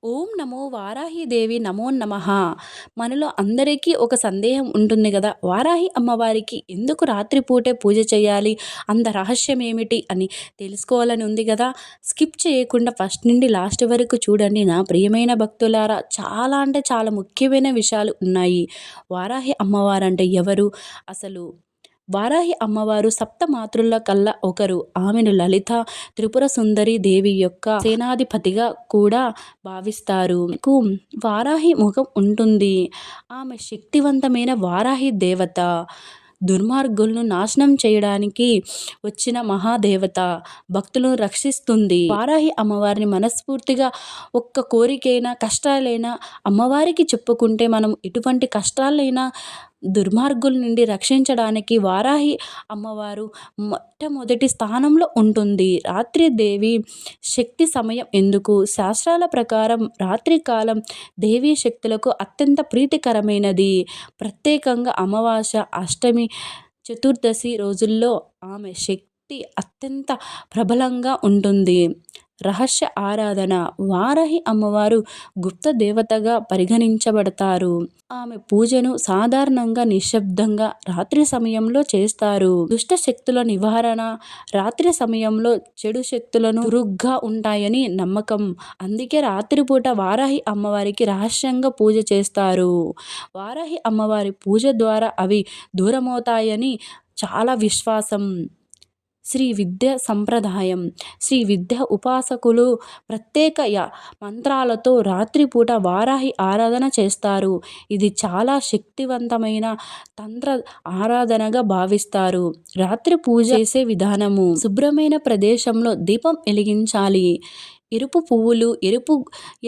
ఓం నమో వారాహిదేవి నమో నమః. మనలో అందరికీ ఒక సందేహం ఉంటుంది కదా, వారాహి అమ్మవారికి ఎందుకు రాత్రిపూటే పూజ చేయాలి, అంత రహస్యం ఏమిటి అని తెలుసుకోవాలని ఉంది కదా. స్కిప్ చేయకుండా ఫస్ట్ నుండి లాస్ట్ వరకు చూడండి నా ప్రియమైన భక్తులారా. చాలా అంటే చాలా ముఖ్యమైన విషయాలు ఉన్నాయి. వారాహి అమ్మవారంటే ఎవరు అసలు? వారాహి అమ్మవారు సప్తమాతృల కల్లా ఒకరు. ఆమెను లలిత త్రిపుర సుందరి దేవి యొక్క సేనాధిపతిగా కూడా భావిస్తారు. వారాహి ముఖం ఉంటుంది. ఆమె శక్తివంతమైన వారాహి దేవత. దుర్మార్గులను నాశనం చేయడానికి వచ్చిన మహాదేవత. భక్తులను రక్షిస్తుంది. వారాహి అమ్మవారిని మనస్ఫూర్తిగా ఒక్క కోరికైనా కష్టాలైనా అమ్మవారికి చెప్పుకుంటే మనం ఎటువంటి కష్టాలైనా దుర్మార్గుల నుండి రక్షించడానికి వారాహి అమ్మవారు మొట్టమొదటి స్థానంలో ఉంటుంది. రాత్రి దేవి శక్తి సమయం ఎందుకు? శాస్త్రాల ప్రకారం రాత్రి కాలం దేవీ శక్తులకు అత్యంత ప్రీతికరమైనది. ప్రత్యేకంగా అమావాస్య, అష్టమి, చతుర్దశి రోజుల్లో ఆమె శక్తి అత్యంత ప్రబలంగా ఉంటుంది. రహస్య ఆరాధన. వారాహి అమ్మవారు గుప్త దేవతగా పరిగణించబడతారు. ఆమె పూజను సాధారణంగా నిశ్శబ్దంగా రాత్రి సమయంలో చేస్తారు. దుష్ట శక్తుల నివారణ. రాత్రి సమయంలో చెడు శక్తులను చురుగ్గా ఉంటాయని నమ్మకం. అందుకే రాత్రిపూట వారాహి అమ్మవారికి రహస్యంగా పూజ చేస్తారు. వారాహి అమ్మవారి పూజ ద్వారా అవి దూరమవుతాయని చాలా విశ్వాసం. శ్రీ విద్య సంప్రదాయం. శ్రీ విద్య ఉపాసకులు ప్రత్యేక మంత్రాలతో రాత్రిపూట వారాహి ఆరాధన చేస్తారు. ఇది చాలా శక్తివంతమైన తంత్ర ఆరాధనగా భావిస్తారు. రాత్రి పూజ చేసే విధానము. శుభ్రమైన ప్రదేశంలో దీపం వెలిగించాలి. ఎరుపు పువ్వులు,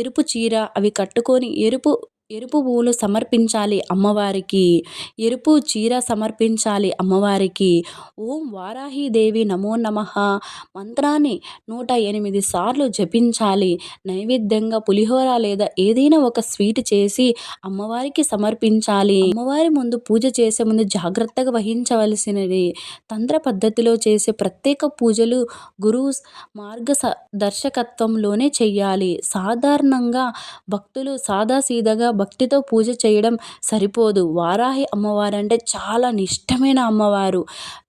ఎరుపు చీర అవి కట్టుకొని ఎరుపు పువ్వులు సమర్పించాలి అమ్మవారికి. ఎరుపు చీర సమర్పించాలి అమ్మవారికి. ఓం వారాహిదేవి నమో నమః మంత్రాన్ని 108 సార్లు జపించాలి. నైవేద్యంగా పులిహోర లేదా ఏదైనా ఒక స్వీట్ చేసి అమ్మవారికి సమర్పించాలి. అమ్మవారి ముందు పూజ చేసే ముందు జాగ్రత్తగా వహించవలసినది. తంత్ర పద్ధతిలో చేసే ప్రత్యేక పూజలు గురువు మార్గదర్శకత్వంలోనే చెయ్యాలి. సాధారణంగా భక్తులు సాదాసీదాగా భక్తితో పూజ చేయడం సరిపోదు. వారాహి అమ్మవారంటే చాలా నిష్టమైన అమ్మవారు.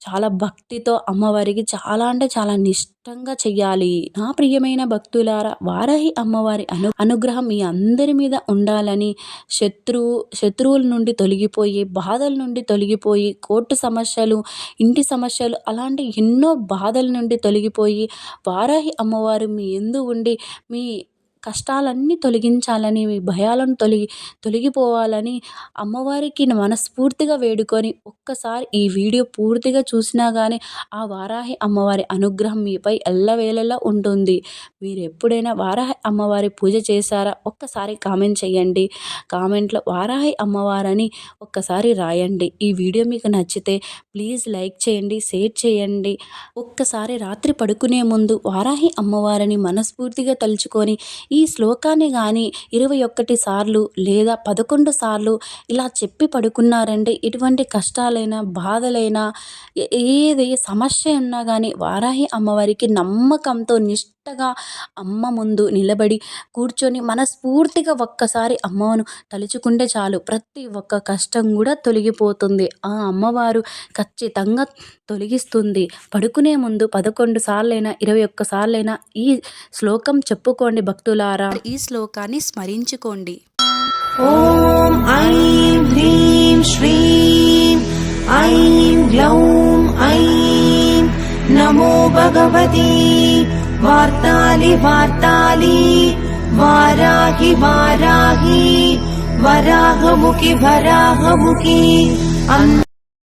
చాలా భక్తితో అమ్మవారికి చాలా అంటే చాలా నిష్టంగా చెయ్యాలి. నా ప్రియమైన భక్తులారా, వారాహి అమ్మవారి అనుగ్రహం మీ అందరి మీద ఉండాలని, శత్రువుల నుండి తొలగిపోయి, బాధల నుండి తొలగిపోయి, కోర్టు సమస్యలు, ఇంటి సమస్యలు అలాంటి ఎన్నో బాధల నుండి తొలగిపోయి వారాహి అమ్మవారు మీ యందు ఉండి మీ కష్టాలన్నీ తొలగించాలని, మీ భయాలను తొలగిపోవాలని అమ్మవారికి మనస్ఫూర్తిగా వేడుకొని ఒక్కసారి ఈ వీడియో పూర్తిగా చూసినా కానీ ఆ వారాహి అమ్మవారి అనుగ్రహం మీపై ఎల్లవేళలా ఉంటుంది. మీరు ఎప్పుడైనా వారాహి అమ్మవారి పూజ చేశారా? ఒక్కసారి కామెంట్ చేయండి. కామెంట్లో వారాహి అమ్మవారని ఒక్కసారి రాయండి. ఈ వీడియో మీకు నచ్చితే ప్లీజ్ లైక్ చేయండి, షేర్ చేయండి. ఒక్కసారి రాత్రి పడుకునే ముందు వారాహి అమ్మవారిని మనస్ఫూర్తిగా తలుచుకొని ఈ శ్లోకాన్ని కానీ 21 సార్లు లేదా 11 సార్లు ఇలా చెప్పి పడుకున్నారంటే ఎటువంటి కష్టాలైనా బాధలైనా ఏది సమస్య ఉన్నా కానీ వారాహి అమ్మవారికి నమ్మకంతో నిష్టగా అమ్మ ముందు నిలబడి కూర్చొని మనస్ఫూర్తిగా ఒక్కసారి అమ్మను తలుచుకుంటే చాలు, ప్రతి ఒక్క కష్టం కూడా తొలగిపోతుంది. ఆ అమ్మవారు ఖచ్చితంగా తొలగిస్తుంది. పడుకునే ముందు 11 సార్లైనా 21 సార్లైనా ఈ శ్లోకం చెప్పుకోండి భక్తులారా. ఈ శ్లోకాన్ని స్మరించుకోండి. ఓం ఐం హ్రీం శ్రీం ఐం గ్లౌం ఐం నమో భగవతి వార్తాలి వారాహి వరాహముఖి